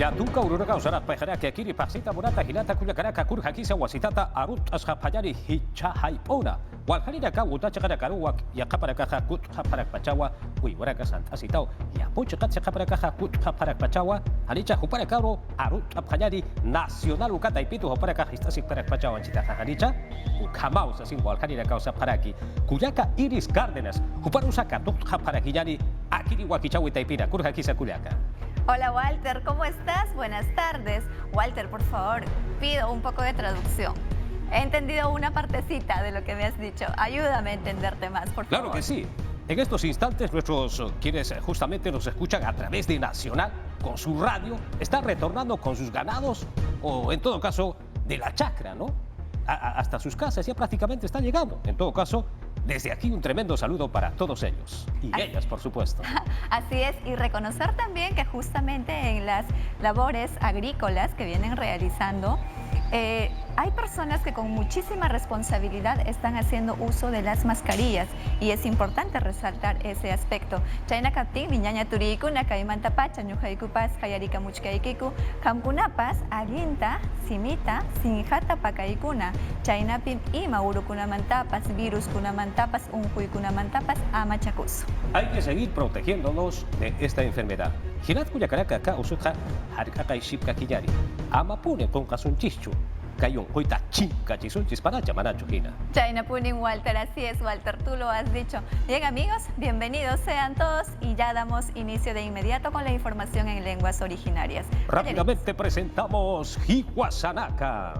Yatuka ururaga usara pajaraka kiri pasita morata hilata kuya karaka kur hakisa wasitata arut ashapayari hicha haipona. Walharira ka uta chakara karuwa yakapara kaha kut haparak pachawa uiwaraga santasitao. Yapucha katsa kapara kaha kut haparak pachawa hanicha hupara karo arut apayari nacional ukata ipitu hupara kahistasi parak pachawa chita hanicha ukamau sasin walharira ka usaparaki kuyaka Iris Cárdenas hupara usaka tut haparakiyani akiri wakichawa itaipina kur hakisa kuyaka. Hola Walter, ¿cómo estás? Buenas tardes. Walter, por favor, pido un poco de traducción. He entendido una partecita de lo que me has dicho. Ayúdame a entenderte más, por favor. Claro que sí. En estos instantes, quienes justamente nos escuchan a través de Nacional, con su radio, están retornando con sus ganados, o en todo caso, de la chacra, ¿no? Hasta sus casas ya prácticamente están llegando. En todo caso, desde aquí un tremendo saludo para todos ellos y ellas, por supuesto. Así es, y reconocer también que justamente en las labores agrícolas que vienen realizando, hay personas que con muchísima responsabilidad están haciendo uso de las mascarillas y es importante resaltar ese aspecto. Chayna kaptin niñaña turiku nakaimanta pacha ñuqaykupas qayarika muchkaykiku kamkunapas allinta simita sinjata pakaykuna chaynapim ima urukunamantapas viruskunamantapas unquykunamantapas amachakusu. Hay que seguir protegiéndonos de esta enfermedad. Hirat kuyakaraka ka usutja harkaka ishipka kiyari amapune con kasunchichu kayon hoita chica chisunchis para chamanacho hina. Chayna punin Walter, así es Walter, tú lo has dicho. Bien amigos, bienvenidos sean todos y ya damos inicio de inmediato con la información en lenguas originarias. Rápidamente presentamos Hihuasanaka.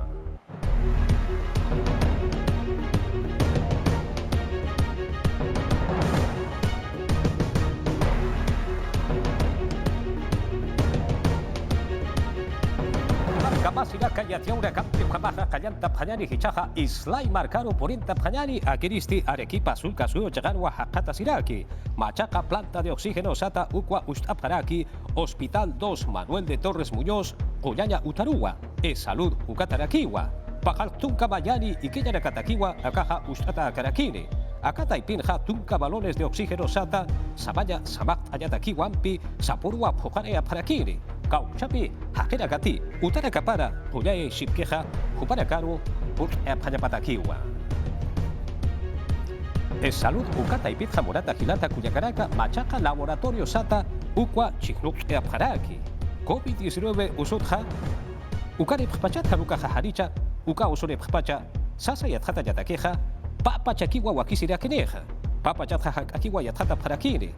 Kamasira kayatiaura kampi kamaha kayanta panyani hichaha islay marcaro porinta panyani akiristi Arequipa sulka suyo chagarwa hakata siraki machaca planta de oxígeno sata ukwa ustaparaki Hospital 2 Manuel de Torres Muñoz Oñaña Utarúa Salud Ukatarakiwa Pajaltunka Mayani y Kenya Katakiwa akaha ustata karakini Akata ipinja tunka balones de oxígeno sata samaya samak ayataki wampi sapurwa pojarea parakini Kauchapi, hakera kati, utara kapara, puyae shipkeja, hupara karu, put apayapatakiwa. Salud ukata y pizza morata gilata cuyacaraka, machaca laboratorio sata, ukwa chiknuk aparaki. COVID-19 usutja, ukare pachata luka jajaricha, uka usure pacha, sasa yatata yatakeja, papa chakiwa wakisira keneja, papa chatja akiwa yatata parakini.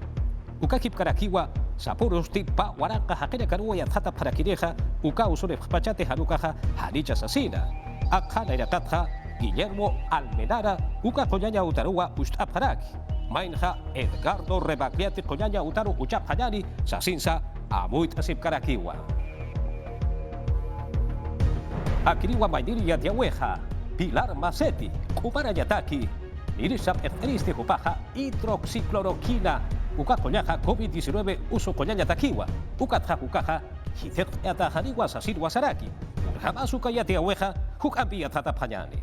Ukakip karakiwa sapuros tipa waraka hakena karuwa yatata parakireja uka usure pachate harukaja haricha sasina akha irakatja Guillermo Almenara uka koñaña utarua ustaparaki mainja Edgardo Rebagliati koñaña utaru uchapayani sasinsa amuit asip karakiwa akiriwa maidiri yatiaweja Pilar Macetti kupara yataki irisap erteristi hupaja hidroxicloroquina uka koñaja COVID-19 uso koñaña takiwa uka tjakukaja hizek atajariwa sasir wasaraki urjama suka yatiaweja hukampi yatata panyani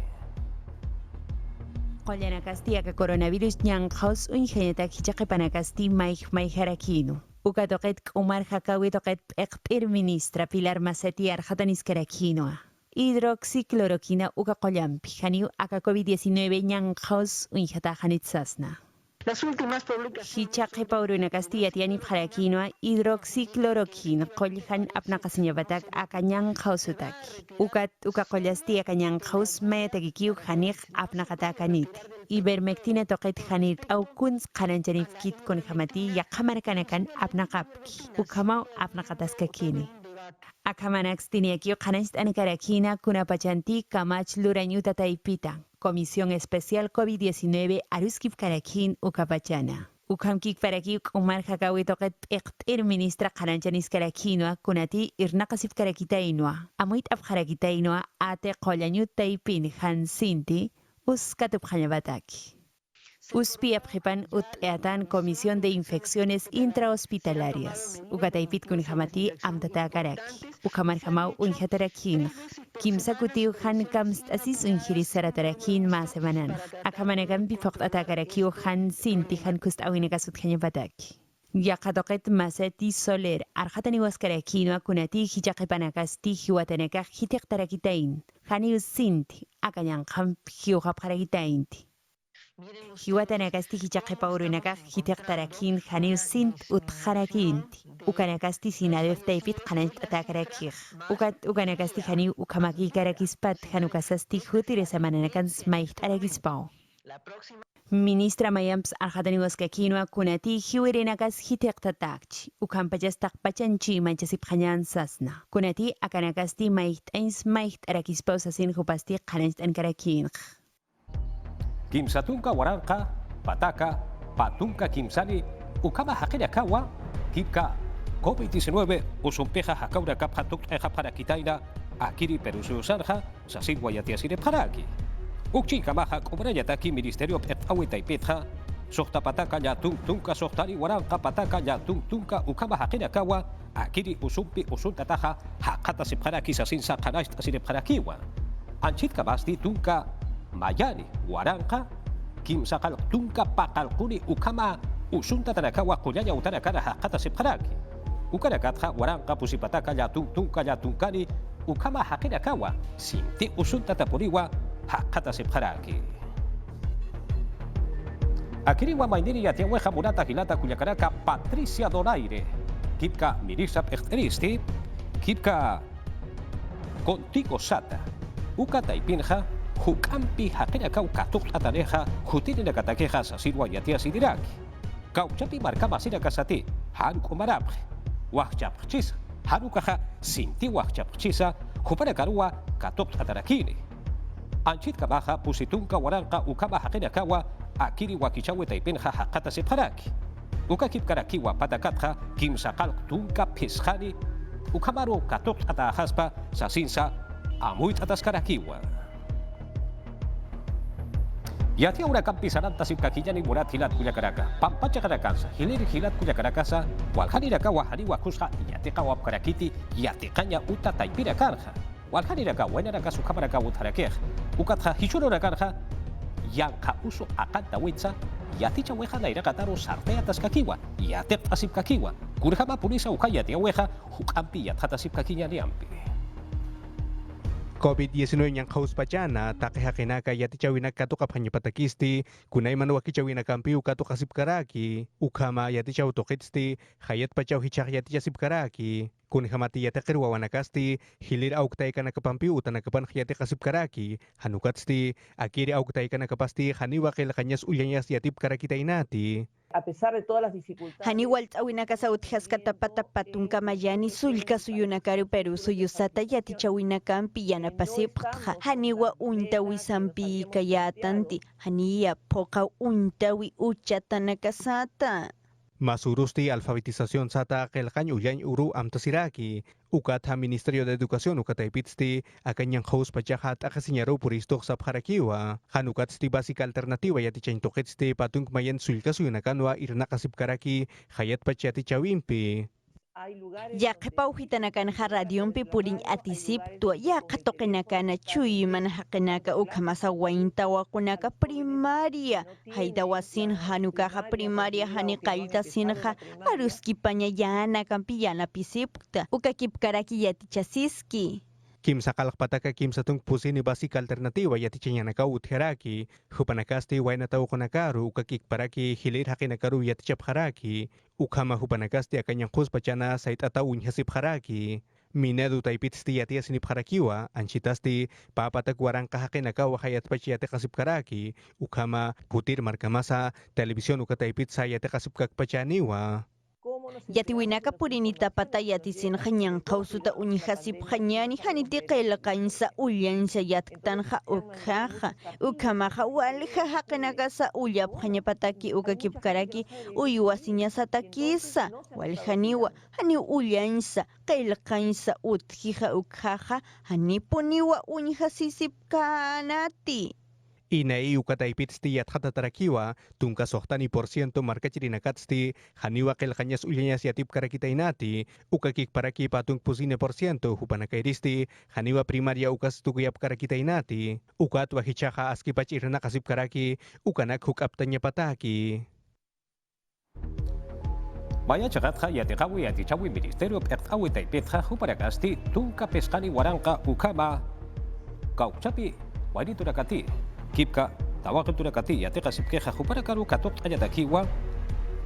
Qollana Castilla que coronavirus ñanqaus unjeñata hichaqipana Casti maijharakinu uka toqet Umar Hakawi toqet eqpir ministra Pilar Macetti arjatanis karakinoa hidroxicloroquina uka qollampi janiu aka COVID-19 ñanqaus unjatajanitsasna Las últimas publicaciones. Hichaqe pauruna Castilla tiani parakinoa hidroxicloroquina qolhan apnaqasiñabatak akañan qausutaki uka qollasti akañan qaus mayatakikiu janik apnaqatakanit ivermectina toqet janit au kunz qaranjanif kit con jamati yaqamarkanakan apnaqapki ukamau apnaqataskakini Akamanax tiniakio kanast anikarakina kunapachanti kamach lurañuta taipita. Comisión Especial COVID-19 Aruskif Karakin Ukapachana. Ukamkik Parakik Umar Hakawi Toket Ektir Ministra Karanchanis Karakinoa Kunati Irnakasif Karakitainua. Amuit Afkarakitainua Ate Kolanyut Taipin Hansinti Uskatup Hanyabataki. Uspi Abjepan ut eatan Comisión de Infecciones Intrahospitalarias. Ukataipit kunjamati amtata karaki. Ukamar jamau unjatarakin. Kimsakutiu han kamst asis unjirisaratrakin maasemanan. Akamanagan bifokt atakarakiu han sinti han kust awinakasut hanyabataki. Yakatoket maseti soler arhatani waskarakino kunati hijaqipanakasti hiwatanakaq hitiqtarakitain hani usinti akañan qam hiuqapqarakitainti hiwatanakasti hijaqipaurunakaq hitiqtarakin hani usint utqarakinti ukanakasti sinadeftaypit qanayt'atakarakij ukanakasti hani ukamakiykarakispat hanukasasti hutiresamananakans mayht'arakispaw Ministra Mayamps arhatani waskakinua kunati hiwirinakas hitiqtatakchi ukampajastaq pachanchi manchasipqañan sasna kunati akanakasti mayht'ains mayht'arakispaw sasin hupasti qanayt'ankarakinq Kimsatunka waranqa pataka patunka kimsani ukama haqina kawa kipka COVID-19 usumpeja hakaura kapha tuk'eja para kitaina akiri perususarja sasin wayatiasire paraki Ukchi kamaha kubrayataki Ministerio Petawita y Petja, Sohta Pataka Yatung Tunka Sohtari Waranka Pataka Yatung Tunka Ukama Hakina Kawa, Akiri Usumpi Usunta Taja, Hakata Sipharaki Sasin Sakanasta Sireparakiwa, Anchit Kabasti Tunka Mayani Waranka, Kim Sakal Tunka Pakalkuni Ukama Usunta Tanakawa Kuyaya Utanakara Hakata Sipharaki, Ukarakatha Waranka Pusipataka Yatung Tunka Yatunkani, Ukama Hakina Kawa, Sinti Usunta Tapuriwa, Hakata Sipharaki. Akiriwa Mainiri Yatiaweja Murata Hilata Kuyakaraka Patricia Donaire. Kipka Mirisa Pechteristi. Kipka Contigo Sata. Ukata Ipinja. Hukampi Hakina Kaukatuk Ataneja. Hutirina Katakeja Sasirwa Yatia Sidiraki. Kauchapi Markama Sira Kasati. Hanko Marabri. Wachapchisa. Hanukaja Sinti Wachapchisa. Hupanakarua Katuk Atarakini. Anchit kabaja pusitunka waranka ukama hakina kawa akiri wakichawe taipenja hakata sepharaki. Ukakip karakiwa patakatja kimsakal tunka pishani ukamaro katok atahaspa sasinsa amuit atas karakiwa. Yatia una kampisananta sipkakiyani murat hilat kuyakaraka. Pampacha karakansa hilir hilat kuyakaraka walhanira kawa haniwa kusha yatika wap karakiti yatikanya uta taipira karja. Walhaniraka wenaraka sukamaraka utharakej ukatja hichururakarja yanka uso akanta witsa yaticha weja nairakataro sartea taskakiwa yatep asipkakiwa kurjama purisa ukaya tia weja hukampi yatjata sipkakinya niampi COVID-19 yang haus pacana takehakinaka yatichawina katuka panyapatakisti kunay manwakichawina kampi ukatu kasipkaraki ukama yatichaw tokitsti hayat pachaw hichak yaticha sipkaraki kun hamati yatakir wawanakasti hilir auktay kanakapampi utanakapan yati kasipkaraki hanukatsti akiri auktay kanakapasti haniwakil kanyas ulyanyas yatip karakitainati A pesar de todas las dificultades. Haniwal t'awinakasa utjaskatapatapatunka mayani sulka suyunakaru Peru suyusata yatichawinakampi yanapasipqa haniwa untawi sampi kayatanti haniya poqa untawi uchatanakasata. Masurusti alfabetización sata kelkañ uyañ uru amtasiraki ukatha Ministerio de Educación ukataipitsti akanyang host pachahat akasiñaro puristok sapjarakiwa hanukatsti básica alternativa yatichañ tokitsti patung mayen sulka suyunakanwa irnakasipkaraki hayat pachati chawimpi Yaqipawhitanakanja radiompi purin atisip tua yaqatoqinakana chuyman haqinaka ukhamasa waintawakunaka primaria haydawasin hanukaja primaria haniqalta sinja aruskipaña yanakampi yanapisipta ukakipkaraki yatichasiski Kimsa kalakpataka kimsa tung pusini básica alternativa yatichañanaka utheraki hupanakasti wainataw konakaru ukakikparaki hilir hakinakaru yatichapharaki ukama hupanakasti akanyang pachana sait ata unyhasipharaki minedu taipitsti yatiasinipharakiwa anchitasti papatak waranka hakinaka wahayatpach yatikasipkaraki ukama putir markamasa televisión ukataipitsa yatikasipkakpachaniwa Yatiwinaka purinita pata yatisin hanyang kausuta unyihasip hanyani haniti kailakainsa ulyansa yatktanha ukhaha ukamaha walha hakanaka sa ulyap hanyapataki ukakipkaraki uyuasinya satakisa walhaniwa hani ulyansa kailakainsa uthiha ukhaha hani puniwa unyihasisip kanati. Inai ukataipitsti yathatatarakiwa tunka sohtani % markachirinakatsti haniwa kelkanyas ulyanyas yatip karakitainati ukakikparaki patung pusine % hupanakairisti haniwa primaria ukas tukuyap karakitainati ukat wahichaha askipach irnakasipkaraki ukanak hukaptanya pataki Maya chagatja yatiqawi yatichawi ministerio p'eqt'awi taypitja huparakasti tunka pesqani waranqa ukama kauchapi wairiturakati kipka tawaqiturakati yatiqa sipqueja huparakaru katuq'ayatakiwa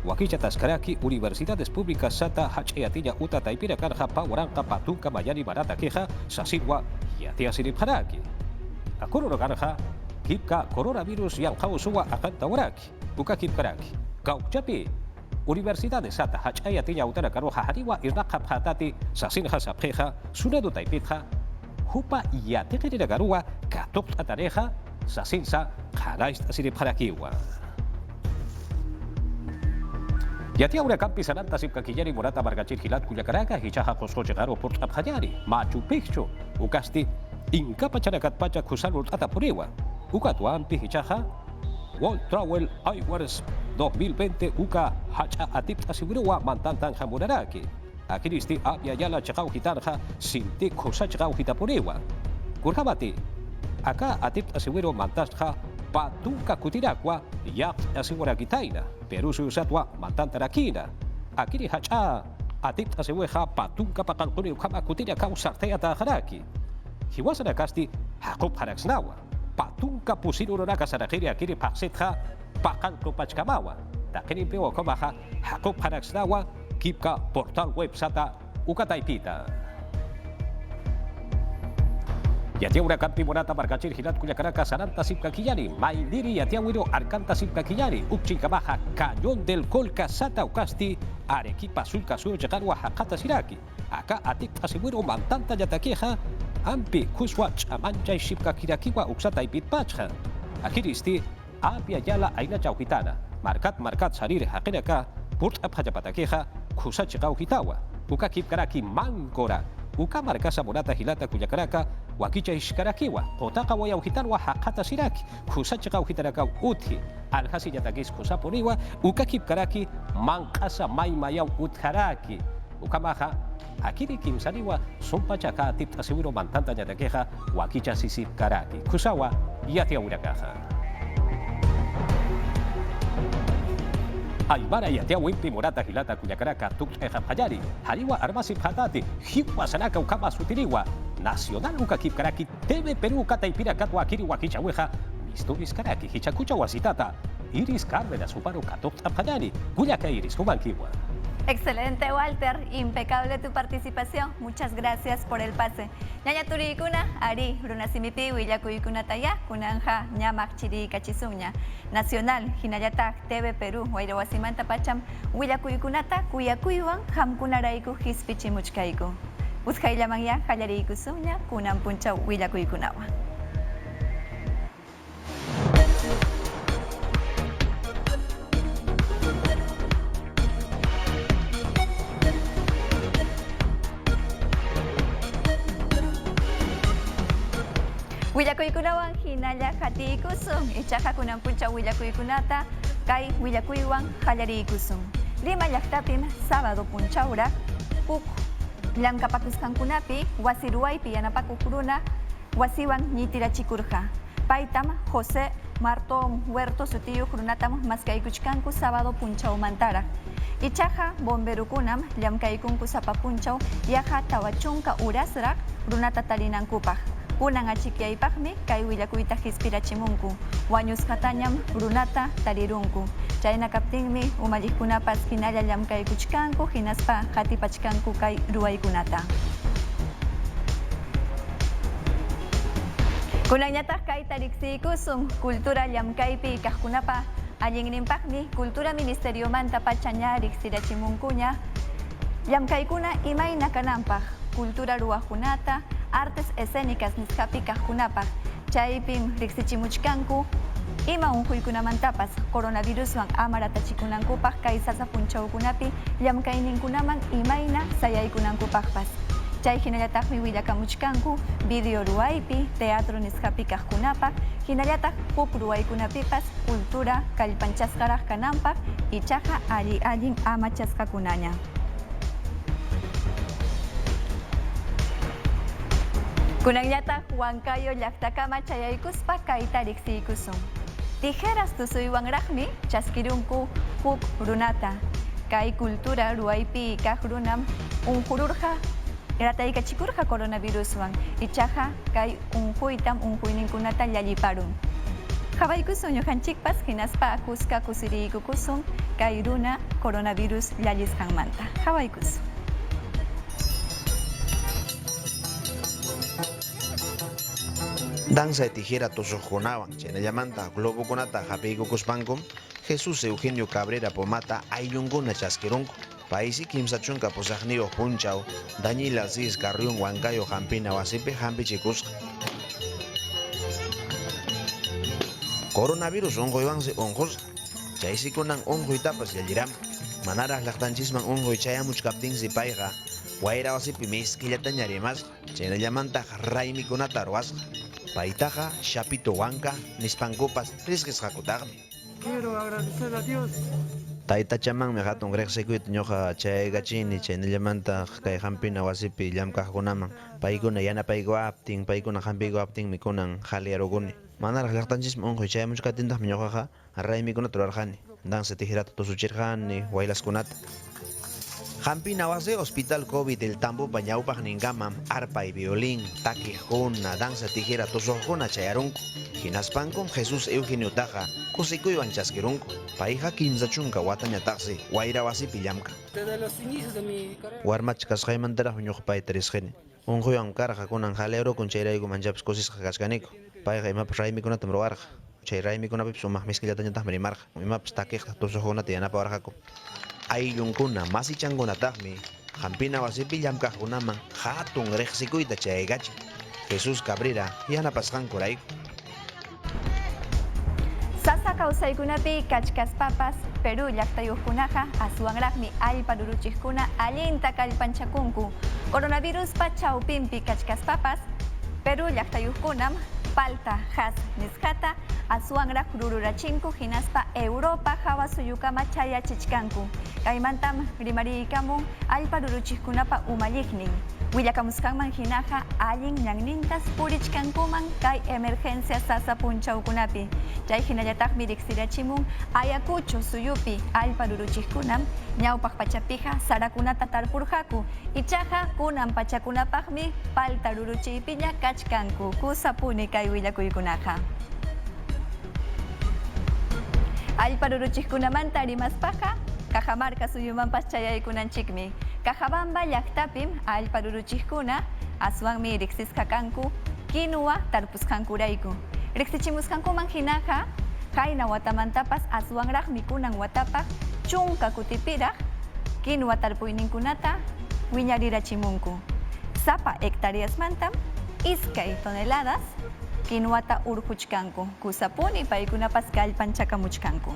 wakicha taskaraki universidades públicas sata hach'ayatilla uta taypirakarja pa waranqa pa tunka mayani barata queja sasilwa yatia siripjaraki akururakarja kipka coronavirus yanqawsuwa aqantawaraki uka kipkaraki kauchapi Universidades sata hach'ayatilla utarakaru hahariwa irraqa phatati sasinja sapjeja sunadu taipitja hupa yatiqirirakarua katuq'atareja sasinsa qharaista siripjarakiwa Yatia urakampi sananta sipkakillari morata margachir hilat kuyakaraka hichaja qosqochegaro port'apjallari Machu Picchu ukasti inkapa chanakatpacha khusalur atapuriwa ukatuampi hichaja World Travel Awards 2020 uka hacha atip asiguruwa mantantan jamunaraki akiristi apia yala chaqaw hitarja sinti khosa chaqaw hitapuriwa kurjabati aka atip asiguro mantasja patunka kutirakwa yak asigurakitaina Peru susatwa mantantarakina akiri hacha atip asigueja patunka pakalquni ukama kutiraka usartea tajaraki hiwasanakasti haqub haraksnawa patunka pusiruraka sarakiri akiri paksetja pakalko pachkamawa takini pewa komaha haqub haraksnawa kipka portal web sata ukataipita Yatia urakampi morata margachir hilat kuyakaraka sananta sipkakillari maindiri yatia wiro arkanta sipkakillari ukchinkamaja cañón del colca sata ukasti arequipa sulka sur llegarwa hakata siraki aka atik asiwiro mantanta yatakeja ampi kuswa chamancha sipkakirakiwa uksata ipitpachja akiristi apia yala aina chauhitana markat sarir haqiraka purt apjayapatakeja kusa chikauhitawa uka kipkaraki mankora uka markasa morata hilata kuyakaraka wakicha ishkarakiwa otaka wayauhitanwa haqata siraki kusa chikauhitaraka uthi alhasi yatakis kusa poniwa uka kipkaraki mankasa maymayau utharaki ukamaja akiri kimsariwa sompachaka tip aseguro mantanta yatakeja wakicha sisipkaraki kusawa yatia urakaja Aymara yatia wimpi morata hilata kuyakaraka tuk'eja pajari hariwa armasi phatati hiwa sanaka ukama sutiriwa nacional uka kipkaraki TV Perú kataipira katwa akiri wakicha weja misturis karaki hichakucha wasitata Iris Cárdenas suparo katokta pajari kuyaka Iris kubankiwa Excelente, Walter. Impecable tu participación. Muchas gracias por el pase. Ñaña turikuna, ari, runasimipi, willakuyikuna taya, kunanja, ñamak chiri kachisuña. Nacional, Hinayatak, TV Perú, Guayrawasimanta Pacham, willakuyikunata, kuyakuywan, hamkunaraiku, hispichimuchkaiku. Uskailamanya, hallaraiku suña, kunan puncha willakuyikunawa. Willakuykunawan hinalla hatiykusung ichaqa kunanpuncha willakuykunata kay willakuywan qallariykusung. Lima llaqtapim sábado punchawraq huk llamkapakusqankunapi wasi ruwaypi yanapakuq runa wasiwan ñitirachikurqa. Paytam José Martón Huerto sutiyuq runatam maskaykuchkanku sábado punchawmantaraq. Ichaqa bomberukunam llamkaykunku sapa punchaw yaqa tawachunka urasraq runata tarinankupaq. Kunan achikyaypaqmi kay willakuyta hispirachimunku. Wañusqatañam runata tarirunku. Chayna kaptinmi umalliqkunapas hinalla llamkaykuchkanku hinaspa qatipachkanku kay ruwaykunata. Kunanñataq kay tariqsiykusun kultura llamkaypi kaqkunapa allinninpaqmi kultura ministeriomanta pachaña riqsirachimunkuña llamkaykuna imayna kananpaq kultura ruwaqkunata artes escénicas nisqapi kaqkunapaq chaypim riqsichimuchkanku ima unquykunamantapas coronaviruswan amaratachikunankupaq kay sasa punchawkunapi llamkayninkunaman imayna sayaykunankupaqpas chay hinallataqmi willakamuchkanku video ruwaypi teatro nisqapi kaqkunapaq hinallataq huk ruwaykunapipas cultura kallpanchasqaraq kananpaq ichaqa allin amachasqakunaña. Kunanñataq Huancayo llaqtakama chayaykuspa kayta riqsiykusun. Tijeras tusuywanraqmi chaskirunku huk runata. kay cultura ruaypi kaq runam unqururqa rataykachikurqa coronaviruswan ichaqa kay unquyninkunata llalliparun. Qhabaykusun ñuqanchikpas hinaspa kusqa kusirikukusun kay runa coronavirus llallisqanmanta. Qhabaykusun. Danza tijera tosojonaban, chenellamanta globo conata japeico cuspancom, Jesús Eugenio Cabrera Pomata, ayunguna chasquirunco, paisi kimsachunca posagnio punchao, Daniel Aziz Carrión Huancayo Jampina Wasipe Jampichicus. Coronavirus ongo ibanse ongos, chaisi konan ongo itapas yaliram, manara lactanchisman ongo ichayamuch captin zipaiga, Guaira Wasipi miskillatañarimas, chenellamanta raimi conata roas. Paitaja, Chapito Huanca, Nispancopas, Risques Jacutagmi. Quiero agradecer a Dios. Taita chaman me gato greg secuit ñoja chay gachini chay nilamanta kay hampina wasipi llamka kunaman. Paikuna yana paigo apting, paikuna hampigo apting mikunan jaliaroguni. Manar lactanchis monjo chay muchka tinda ñoja array mikuna turarjani. Dan se tijerato tosuchirjani, wailas kunat. Hampina wase hospital COVID el tambo bañaupaj ningamam arpa y violín, taqui juna, danza tijera tosojuna chayarunco. Hinaspancom Jesús Eugenio Taja, kusiko iban chasquirunco. Paija kimsachunca wataña taxi, guaira wasi pillamca. Desde los inicios de mi carrera. Warmach casjaimantera huñoj pai teresgene. Un juan carja con anjalero con chayraigo manchaps cosis cascanico. Paija imap raimi con atamroarja. Chayraimi con apip sumah miskillataña tahmerimarja. Imap staqueja tosojuna tiana pavarjaco. Ayunkuna masichangunataqmi Hampina wasipi llamkaqkunaman hatun riqsikuyta chayaykachi. Jesús Cabrera yanapasqankurayku. Sasa kawsaykunapi kachkaspapas Perú llaqtayuqkunaqa aswanraqmi allpa ruruchiqkuna allinta kallpanchakunku. Coronaviruspa chawpinpi kachkaspapas Perú llaqtayuqkunam palta has nisqata aswanraq rururachinku hinaspa Europa hawasuyukama chayachichkanku. Kaymantam rimariykamun allpa ruruchiqkunapa umalliqnin. Willakamusqanman hinaqa allin ñannintas purichkankuman kay emergencia sasa punchawkunapi. Chay hinallataqmi riqsirachimun Ayacucho suyupi allpa ruruchiqkunam ñawpaq pachapiqa sarakunata tarpurqaku. Ichaqa kunan pachakunapaqmi palta ruruchiypiña kachkanku. Kusapuni kay willakuykunaqa. Allpa ruruchiqkunamanta rimaspaqa Cajamarca suyumanpas chayaykunanchikmi. Cajabamba llaqtapim allpa ruruchiqkuna aswanmi riqsisqa kanku quinua tarpusqankurayku. Riqsichimusqankuman hinaqa qayna watamantapas aswanraqmi kunan watapaq chunka kutipiraq quinua tarpuyninkunata wiñarirachimunku. Sapa hectáreasmantam iskay toneladas quinuata urquchkanku. Kusapuni paykunapas kallpanchakamuchkanku.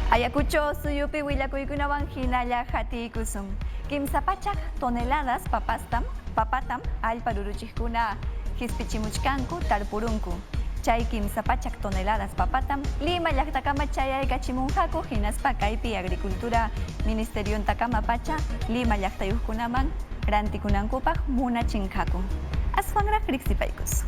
Ayacucho suyupi willakuykunawan hinalla hatiykusun. Kimsa pachak toneladas papatam allpa ruruchiqkuna hispichimuchkanku tarpurunku. Chay kimsa pachak toneladas papatam Lima llaqtakama chayaykachimunqaku hinaspa kaypi Agricultura Ministerio takama pacha Lima llaqtayuqkunaman rantikunankupaq munachinqaku. Aswanraq riqsipaykus.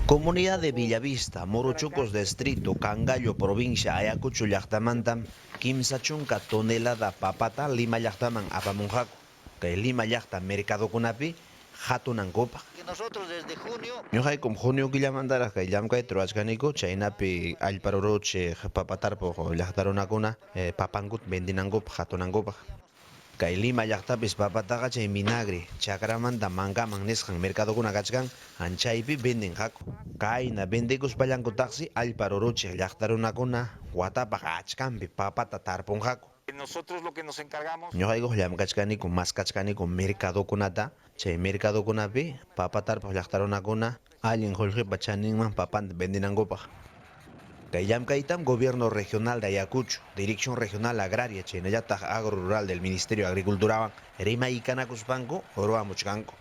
Comunidad de Villavista, Morochucos Distrito, Cangallo, Provincia, Ayacucho, Llaqtamantam, Kimsachunca, tonelada papata, Lima Llaqtaman, Apamunjaco, que Lima Llaqta, Mercado Kunapi, Hatunancopa. Nosotros desde junio. Ñohay como junio que llamandara, que llamca y troachganico, Chainapi, Alparoroche, Papatarpo, Llaqtarunacuna, Papangut, Bendinancopa, Hatunancopa. Kay Lima llaqtapis papataqa chay minagri, chakramanta mankaman nisqan mercadokuna kachkan, anchaypi venden haku. Kayna vendikuspallankutajsi allpa ruruchiq llaqtarunakuna watapaq achkanpi papata tarpun haku. Nosotros lo que nos encargamos. Ñoqaykuq llamkachkaniku maskachkaniku mercadokunata, chay mercadokunapi papa tarpaq llaqtarunakuna allin qullqipa chaninman papanta vendinankupaq. Kayamkaitam Gobierno Regional de Ayacucho, Dirección Regional Agraria, Chenayataj Agro Rural del Ministerio de Agricultura, Rima y Canacuspanco, Oroa Muchcanco.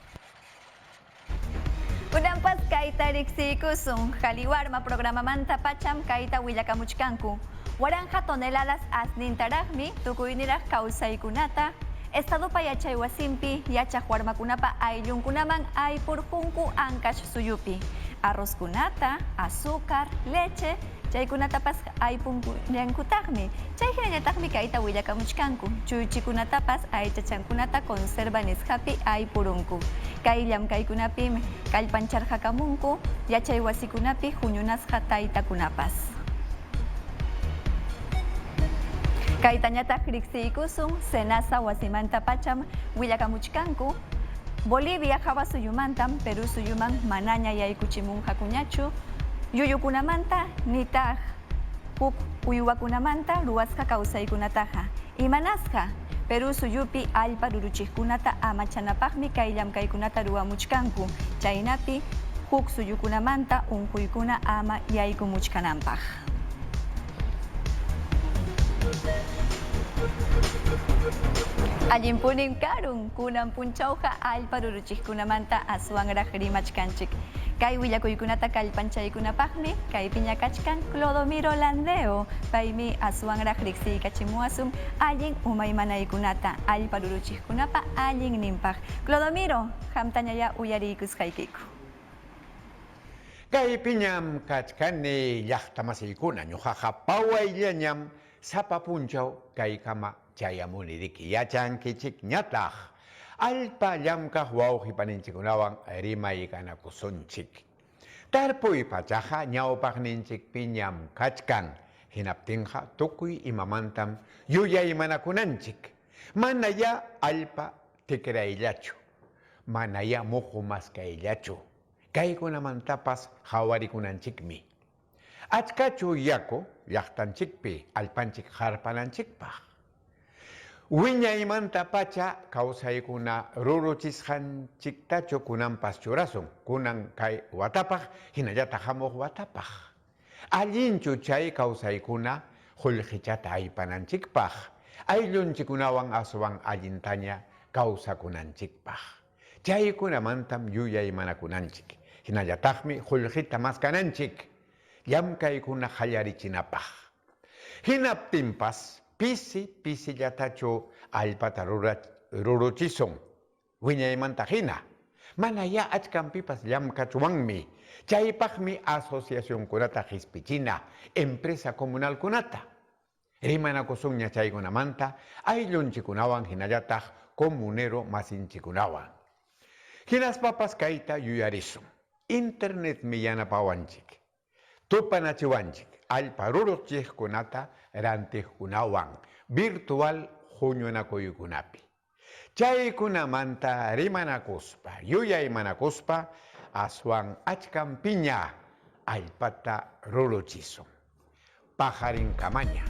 Unampas kaita riqsiykusun, Jaliwarma programamanta pacham kaita willakamuchkanku. Waranja toneladas asnintaraqmi tukuyniraq kawsaykunata, Estadopa yachaywasinpi yachaq warmakunapa ayllunkunaman aypurqunku ancash suyupi. Arrozkunata, azúcar, leche, chaykunatapas aypunkullankutaqmi. Chay hinallataqmi kayta willakamuchkanku. Chuychikunatapas aychachankunata conserva nisqapi aypurunku. Kay llamkaykunapim kallpancharqakamunku, yachay wasikunapi huñunasqa taytakunapas. Kaytañataq riqsiykusun Senasa wasimanta pacham willakamuchkanku. Bolivia hawa suyumantam Perú suyuman manaña yaykuchimunqakuñachu. Yuyukunamanta nitaq huk uywakunamanta ruwasqa kawsaykunataqa. Imanasqa Perú suyupi allpa ruruchiqkunata amachanapaqmi kay llamkaykunata ruwamuchkanku. Chaynapi huk suyukunamanta unquykuna ama yaykumuchkananpaq. Allinpunin karun kunan punchawqa allpa ruruchiqkunamanta aswanraq rimachkanchik. Kay willakuykunata kallpanchaykunapaqmi kaypi ñakachkan Clodomiro Landeo. Paymi aswanraq riqsiykachimuwasun allin umaymanaykunata allpa ruruchiqkunapa allin ninpaq. Clodomiro, hamtañaya uyariykusqaykiku. Kaypi ñam kachkani llaqtamasiykuna ñuqaqa pawayllañam sapa punchaw kaykama chayamuniriki yachankichik ñataq allpa llamkaq wawqipaninchikkunawan rimaykanakusunchik. Tarpuy pachaqa ñawpaqninchikpi ñam kachkan hinaptinqa tukuy imamantam yuyaymanakunanchik. Manaya allpa tikrayllachu, manaya muqu maskayllachu. Kaykunamantapas hawarikunanchikmi. Achkachu yaku llaqtanchikpi allpanchik harpananchikpaq. Wiñaymanta pacha kawsaykuna ruruchisqanchiktachu kunanpas churasun, kunan kay watapaq hinallataq hamuq watapaq. Allinchu chay kawsaykuna qullqichata aypananchikpaq, ayllunchikunawan aswan allintaña kawsakunanchikpaq. Chaykunamantam yuyaymanakunanchik, hinallataqmi qullqita maskananchik, llamkaykuna qallarichinapaq. Hinaptinpas pisillatachu allpata ruruchisun wiñaymanta hina. Manaya achkanpipas llamkachuwanmi. Chaypaqmi asociacionkunata hispichina, empresa comunalkunata. Rimanakusunña chaykunamanta ayllunchikunawan hinallataq comunero masinchikunawan. Hinaspapas kayta yuyarisun. Internet yanapawanchik. Tupanachiwanchik allpa ruruchiqkunata rantiqkunawan virtual huñunakuykunapi. Chaykunamanta rimanakuspa, yuyaymanakuspa aswan achkanpiña allpata ruruchisun. Pajarinkamanya.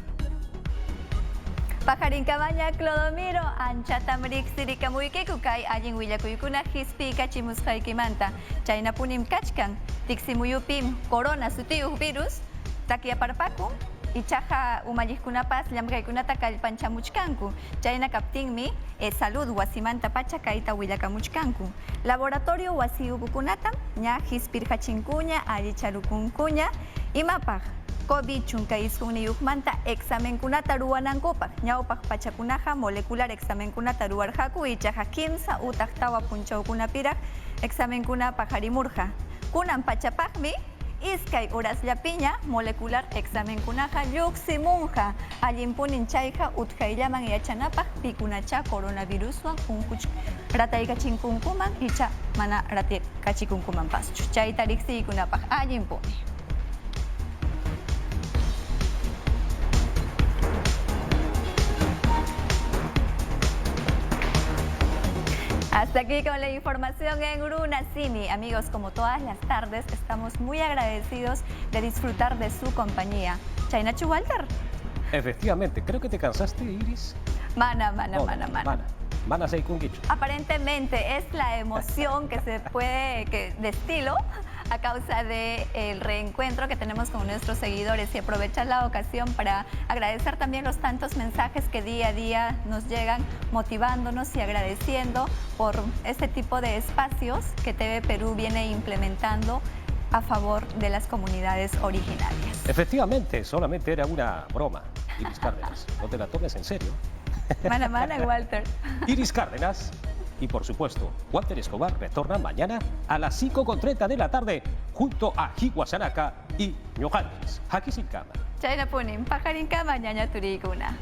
Pajarinkamanya Clodomiro anchatam riqsirikamuykiku kay allin willakuykuna hisp'ikachimusqaykimanta. Chaynapunim kachkan tiqsimuyupim corona sutiyuq virus takyaparpakun ichaqa umalliqkunapas llamkaykunata kallpanchamuchkanku. Chayna kaptinmi salud wasimanta pacha kayta willakamuchkanku. Laboratorio wasiyukukunatam ña hisp'irqachinkuña allicharukunkuña imapaq COVID chunkaysquniyuqmanta examenkunata ruwanankupaq. Ñawpaq pachakunaqa molecular examenkunata ruwarqaku ichaqa kimsa utaq tawa punchawkunapiraq examenkuna pajarimurqa. Kunan pachapaqmi iskay horasllapiña molecular examenkunaqa lluqsimunqa. Allinpunin chayqa utqayllaman yachanapaq pikunacha coronaviruswan rataykachinkunkuman icha mana rataykachikunkumanpaschu. Chayta riqsiykunapaq allinpuni. Hasta aquí con la información en Runasimi. Amigos, como todas las tardes, estamos muy agradecidos de disfrutar de su compañía. Chaynachu Walter. Efectivamente, creo que te cansaste, Iris. Mana. Mana Seikungichu. Aparentemente es la emoción que se puede, de estilo, a causa del reencuentro que tenemos con nuestros seguidores, y aprovechar la ocasión para agradecer también los tantos mensajes que día a día nos llegan, motivándonos y agradeciendo por este tipo de espacios que TV Perú viene implementando a favor de las comunidades originarias. Efectivamente, solamente era una broma, Iris Cárdenas. No te la tomes en serio. Mana, Walter. Iris Cárdenas, Y por supuesto, Walter Escobar retorna mañana a las 5:30 de la tarde junto a Higua Sanaka y Ñojanes. Aquí sin cama. Chayna punin, pakarin ka, mañana turiguna.